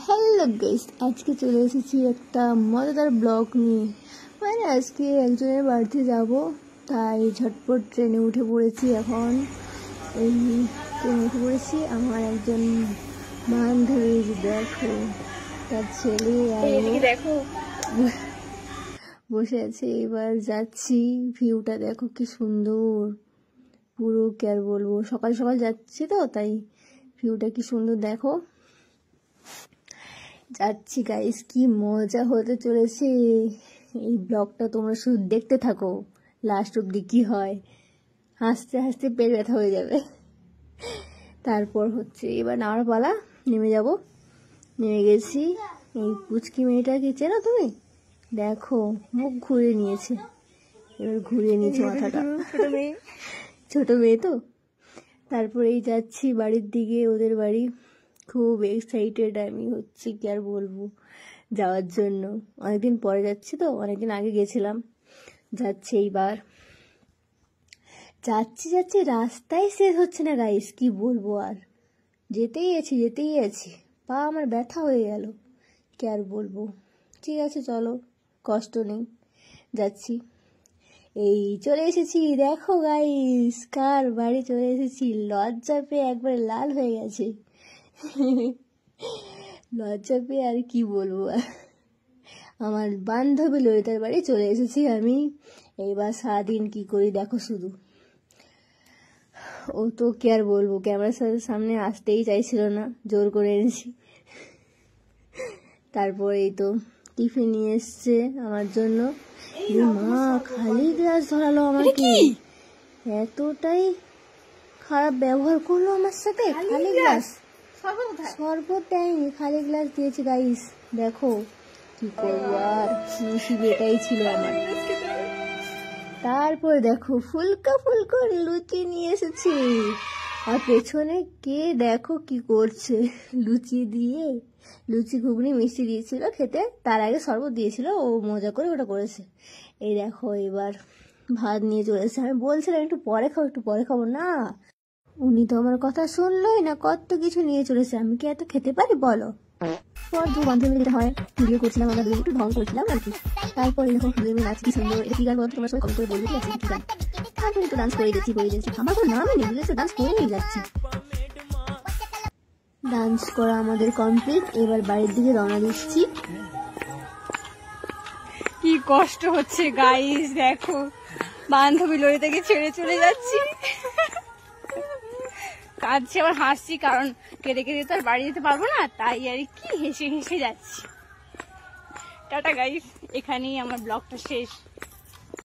Hello guys, আজকে চলে এসেছি একটা মজাদার ব্লগ নিয়ে। মানে আজকে একজনের বাড়িতে যাব, তাই ঝটপট ট্রেনে উঠে পড়েছি। এখন এই ট্রেনে উঠে পড়েছি। আমার একজন বান্ধবী, দেখো তার ছেলে আর দেখো বসে আছে। এবার যাচ্ছি, ভিউটা দেখো কি সুন্দর, পুরো কি আর বলবো, সকাল সকাল যাচ্ছি তো তাই ভিউটা কি সুন্দর দেখো। যাচ্ছি গাইস, কি মজা হতে চলেছে। এই ব্লগটা তোমরা শুধু দেখতে থাকো, লাস্ট অব্দি কি হয়। হাসতে হাসতে পেট ব্যথা হয়ে যাবে। তারপর হচ্ছে এবার নামার পালা, নেমে যাব। নেমে গেছি। এই পুচকি মেয়েটাকে চেনো তুমি? দেখো মুখ ঘুরে নিয়েছে, এবার ঘুরিয়ে নিয়েছে মাথাটা। ছোট মেয়ে তো। তারপর এই যাচ্ছি বাড়ির দিকে, ওদের বাড়ি। খুব এক্সাইটেড আমি হচ্ছি, কি আর বলবো, যাওয়ার জন্য। অনেকদিন পরে যাচ্ছি তো, অনেকদিন আগে গেছিলাম। যাচ্ছি এইবার, যাচ্ছি রাস্তায় শেষ হচ্ছে না গাইস, কি বলবো আর। যেতেই আছি, পা আমার ব্যথা হয়ে গেল, কি আর বলবো। ঠিক আছে চলো, কষ্ট নেই, যাচ্ছি। এই চলে এসেছি, দেখো গাইস কার বাড়ি চলে এসেছি। লজ্জা পেয়ে একবার লাল হয়ে গেছে। লজ্জা পেয়ে আর কি বলবো। আমার বান্ধবী ললিতার বাড়ি চলে এসেছি আমি। এইবার সারাদিন কি করি দেখো শুধু। ও তো কি আর বলবো, ক্যামেরার সামনে আসতেই চাইছিল না, জোর করে এনেছি। তারপর এই তো টিফিন নিয়ে এসছে আমার জন্য। মা খালি গ্লাস ধরালো আমাকে, এতটাই খারাপ ব্যবহার করলো আমার সাথে। খালি গ্লাস, শরবত দেয়নি, খালি গ্লাস দিয়েছে গাইস। দেখো কি করবো আর, নসিব এটাই ছিল আমার। তারপর দেখো ফুলকা লুচি নিয়ে এসেছি, আর পেছনে কে দেখো কি করছে। লুচি ঘুগনি মিষ্টি দিয়েছিল খেতে, তার আগে শরবত দিয়েছিল, ও মজা করে ওটা করেছে। এই দেখো এবার ভাত নিয়ে চলে এসেছে। আমি বলছিলাম একটু পরে খাবো না, উনি তো আমার কথা শুনলোই না, কত কিছু নিয়ে চলেছে। আমি কি এত খেতে পারি বলো? পর দু বান্ধবী যেটা হয়, ভিডিও করছিলাম, আমরা দুজন একটু ঢং করছিলাম আর কি। তারপর এরকম দুজন নাচ, কি সুন্দর, এটা কি গান বলতো তোমার সবাই কমেন্ট করে বলবে, ঠিক আছে কি গান। তারপর একটু ডান্স করে দিচ্ছি। আমার কোনো নামই নেই, বুঝেছো, ডান্স করেই যাচ্ছি। ডান্স করা আমাদের কমপ্লিট, এবার বাড়ির দিকে রওনা দিচ্ছি। কি কষ্ট হচ্ছে গাইস, দেখো বান্ধবী ললিতাকে ছেড়ে চলে যাচ্ছি। কাঁদছি আবার হাসছি, কারণ কেঁদে তো আর বাড়ি যেতে পারবো না, তাই আর কি হেসে যাচ্ছি। টাটা গাইস, এখানেই আমার ব্লগটা শেষ।